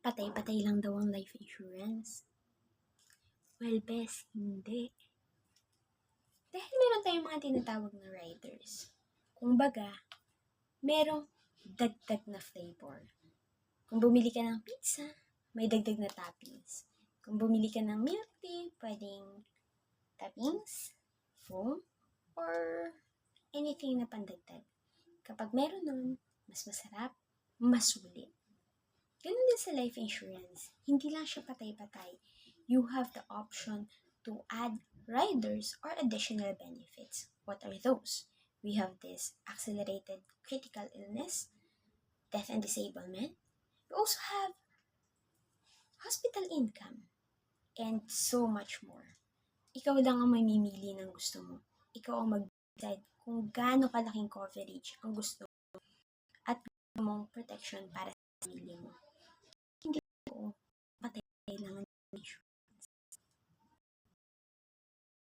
patay-patay lang daw ang life insurance. Well, best, hindi. Dahil meron tayong mga tinatawag na riders. Kumbaga, merong dagdag na flavor. Kung bumili ka ng pizza, may dagdag na toppings. Kung bumili ka ng milk tea, pwedeng toppings, foam, or anything na pandagdag. Kapag meron nun, mas masarap, mas sulit. Ganun din sa life insurance. Hindi lang siya patay-patay. You have the option to add riders or additional benefits. What are those? We have this accelerated critical illness, death and disablement. We also have hospital income, and so much more. Ikaw lang ang mamimili ng gusto mo. Ikaw ang mag-decide kung gaano kalaking coverage ang gusto mo at gusto mong protection para sa sarili mo.